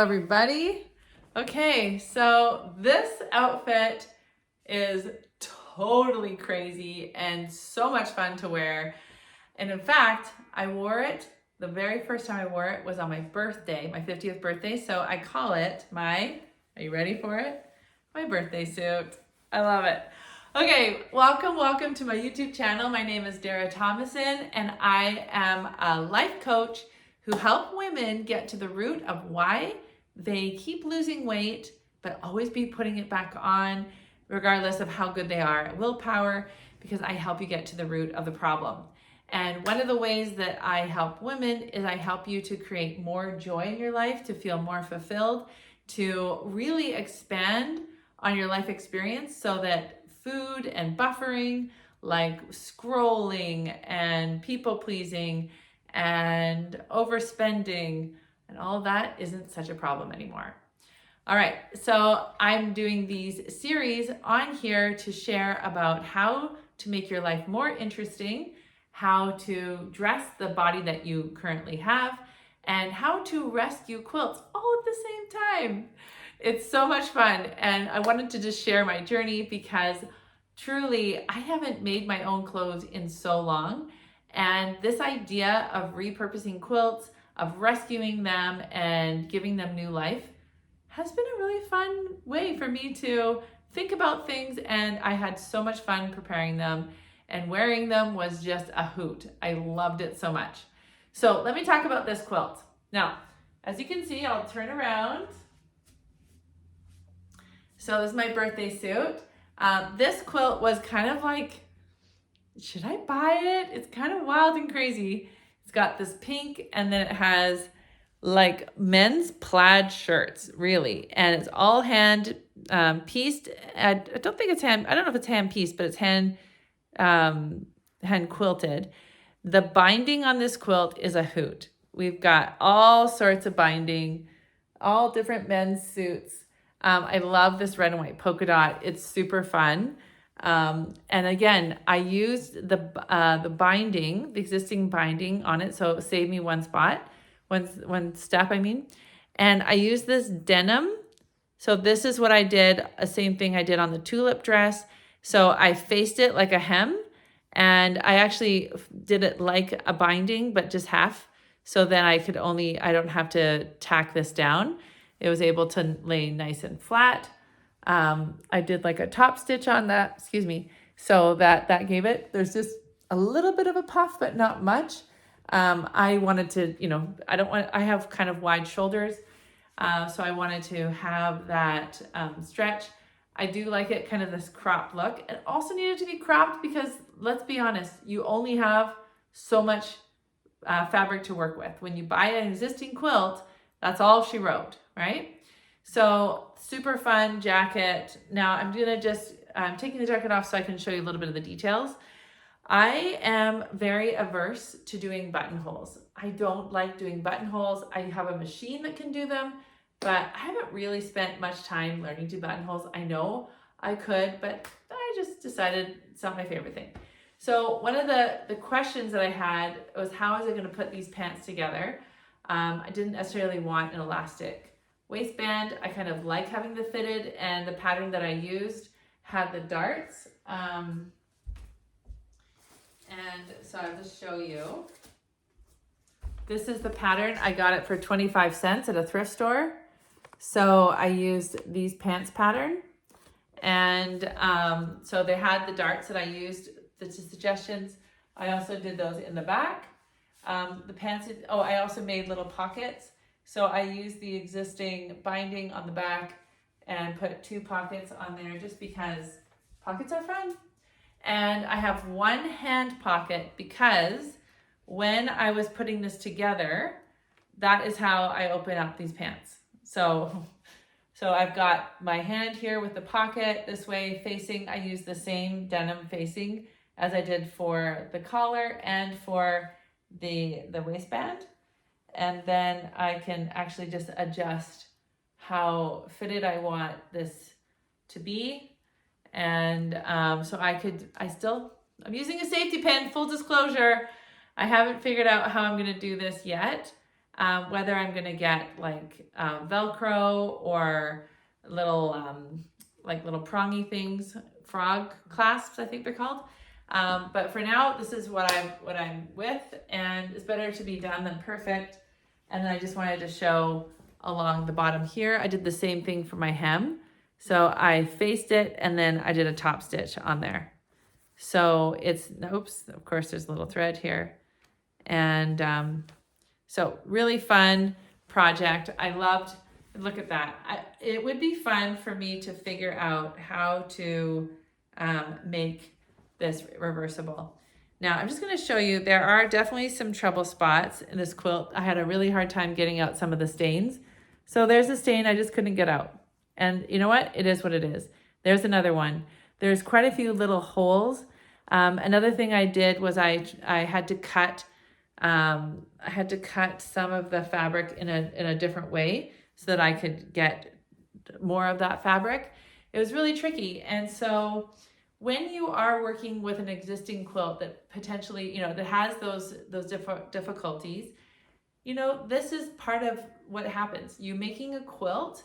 Hello, everybody. Okay, so this outfit is totally crazy and so much fun to wear. And in fact, I wore it, the very first time I wore it was on my birthday, my 50th birthday. So I call it are you ready for it? My birthday suit. I love it. Okay, welcome to my YouTube channel. My name is Dara Thomason, and I am a life coach who help women get to the root of why they keep losing weight, but always be putting it back on, regardless of how good they are at willpower, because I help you get to the root of the problem. And one of the ways that I help women is I help you to create more joy in your life, to feel more fulfilled, to really expand on your life experience so that food and buffering, like scrolling and people pleasing and overspending and all of that isn't such a problem anymore. All right, so I'm doing these series on here to share about how to make your life more interesting, how to dress the body that you currently have, and how to rescue quilts all at the same time. It's so much fun, and I wanted to just share my journey because truly I haven't made my own clothes in so long, and this idea of repurposing quilts, of rescuing them and giving them new life has been a really fun way for me to think about things, and I had so much fun preparing them, and wearing them was just a hoot. I loved it so much. So let me talk about this quilt. Now, as you can see, I'll turn around. So this is my birthday suit. This quilt was kind of like, should I buy it? It's kind of wild and crazy. It's got this pink, and then it has like men's plaid shirts, really. And it's all hand pieced. I don't think it's I don't know if it's hand pieced, but it's hand quilted. The binding on this quilt is a hoot. We've got all sorts of binding, all different men's suits. I love this red and white polka dot. It's super fun. And again, I used the binding, the existing binding on it, so it saved me one step, I mean. And I used this denim. So this is what I did, the same thing I did on the tulip dress. So I faced it like a hem, and I actually did it like a binding, but just half. So then I don't have to tack this down. It was able to lay nice and flat. I did like a top stitch on that, so that gave it, there's just a little bit of a puff, but not much. I wanted to, I have kind of wide shoulders, so I wanted to have that stretch. I do like it kind of this cropped look. It also needed to be cropped because, let's be honest, you only have so much fabric to work with. When you buy an existing quilt, that's all she wrote, right? So super fun jacket. Now I'm taking the jacket off so I can show you a little bit of the details. I am very averse to doing buttonholes. I don't like doing buttonholes. I have a machine that can do them, but I haven't really spent much time learning to do buttonholes. I know I could, but I just decided it's not my favorite thing. So one of the questions that I had was, how was I going to put these pants together? I didn't necessarily want an elastic waistband. I kind of like having the fitted, and the pattern that I used had the darts. And so I'll just show you. This is the pattern. I got it for 25 cents at a thrift store. So I used these pants pattern. And so they had the darts that I used, the suggestions. I also did those in the back. The pants, I also made little pockets. So I used the existing binding on the back and put 2 pockets on there just because pockets are fun. And I have one hand pocket because when I was putting this together, that is how I open up these pants. So I've got my hand here with the pocket this way facing. I use the same denim facing as I did for the collar and for the waistband. And then I can actually just adjust how fitted I want this to be. And so I'm using a safety pin, full disclosure. I haven't figured out how I'm gonna do this yet. whether I'm gonna get like Velcro or little like little prongy things, frog clasps, I think they're called. But for now, this is what I'm with, and it's better to be done than perfect. And then I just wanted to show along the bottom here, I did the same thing for my hem. So I faced it and then I did a top stitch on there. So it's, oops, of course there's a little thread here. And so really fun project. I loved, look at that. It would be fun for me to figure out how to make this reversible. Now I'm just going to show you, there are definitely some trouble spots in this quilt. I had a really hard time getting out some of the stains. So there's a stain I just couldn't get out. And you know what? It is what it is. There's another one. There's quite a few little holes. Another thing I did was I had to cut some of the fabric in a different way so that I could get more of that fabric. It was really tricky. And so when you are working with an existing quilt that potentially, that has those difficulties, this is part of what happens. You're making a quilt,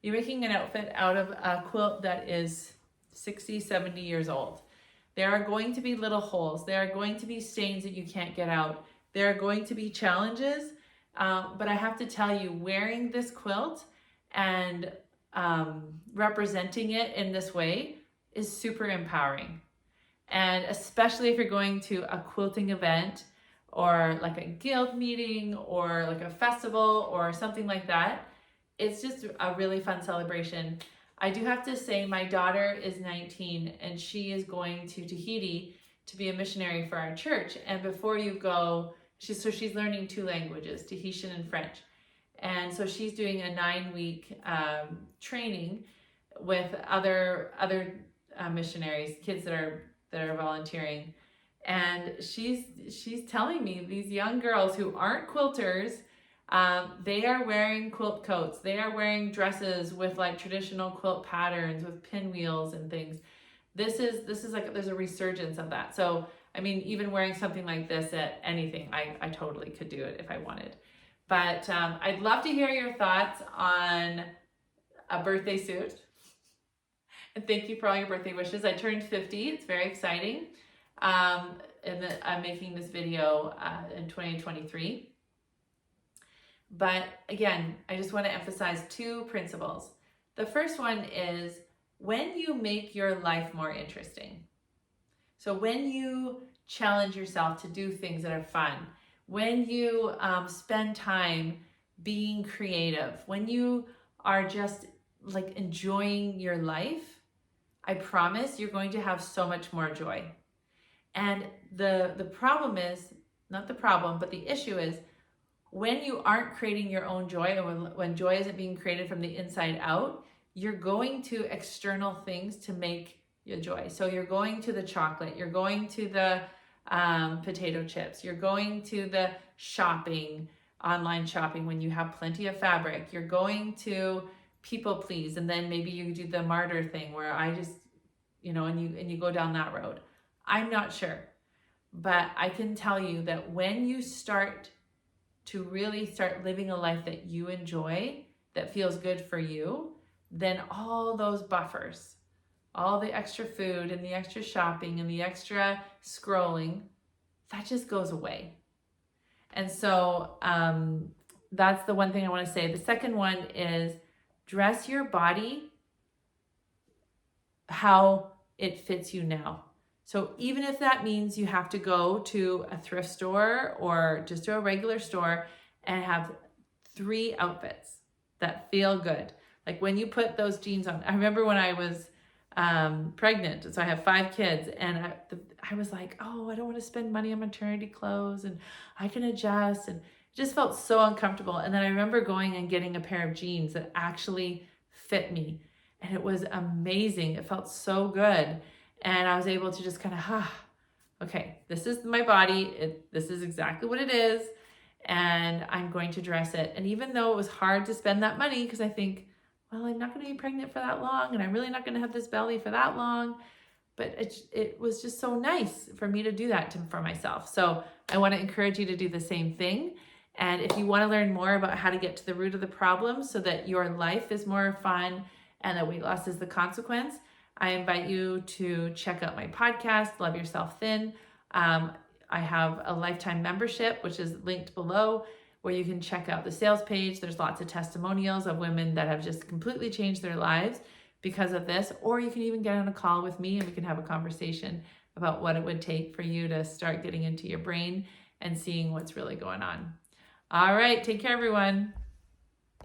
you're making an outfit out of a quilt that is 60, 70 years old. There are going to be little holes. There are going to be stains that you can't get out. There are going to be challenges, but I have to tell you, wearing this quilt and representing it in this way is super empowering. And especially if you're going to a quilting event or like a guild meeting or like a festival or something like that, it's just a really fun celebration. I do have to say my daughter is 19 and she is going to Tahiti to be a missionary for our church. And before you go, she's learning 2 languages, Tahitian and French. And so she's doing a 9-week training with other missionaries, kids that are volunteering. And she's telling me these young girls who aren't quilters, they are wearing quilt coats. They are wearing dresses with like traditional quilt patterns with pinwheels and things. This is like, there's a resurgence of that. So, I mean, even wearing something like this at anything, I totally could do it if I wanted. But I'd love to hear your thoughts on a birthday suit. And thank you for all your birthday wishes. I turned 50. It's very exciting. And I'm making this video in 2023. But again, I just want to emphasize 2 principles. The first one is when you make your life more interesting. So when you challenge yourself to do things that are fun, when you spend time being creative, when you are just like enjoying your life, I promise you're going to have so much more joy. And the problem is, not the problem, but the issue is when you aren't creating your own joy, and when joy isn't being created from the inside out, you're going to external things to make your joy. So you're going to the chocolate, you're going to the potato chips, you're going to the shopping, online shopping when you have plenty of fabric, you're going to people please, and then maybe you do the martyr thing where I just, and you go down that road. I'm not sure, but I can tell you that when you start to really start living a life that you enjoy, that feels good for you, then all those buffers, all the extra food and the extra shopping and the extra scrolling, that just goes away. And so that's the one thing I want to say. The second one is dress your body how it fits you now. So even if that means you have to go to a thrift store or just to a regular store and have 3 outfits that feel good. Like when you put those jeans on, I remember when I was pregnant, so I have 5 kids, and I was like, oh, I don't want to spend money on maternity clothes and I can adjust, and it just felt so uncomfortable. And then I remember going and getting a pair of jeans that actually fit me, and it was amazing. It felt so good. And I was able to just kind of, okay, this is my body. This is exactly what it is. And I'm going to dress it. And even though it was hard to spend that money, because I think, well, I'm not going to be pregnant for that long, and I'm really not going to have this belly for that long. But it was just so nice for me to do that for myself. So I want to encourage you to do the same thing. And if you want to learn more about how to get to the root of the problem so that your life is more fun and that weight loss is the consequence, I invite you to check out my podcast, Love Yourself Thin. I have a lifetime membership, which is linked below, where you can check out the sales page. There's lots of testimonials of women that have just completely changed their lives because of this. Or you can even get on a call with me and we can have a conversation about what it would take for you to start getting into your brain and seeing what's really going on. All right, take care, everyone.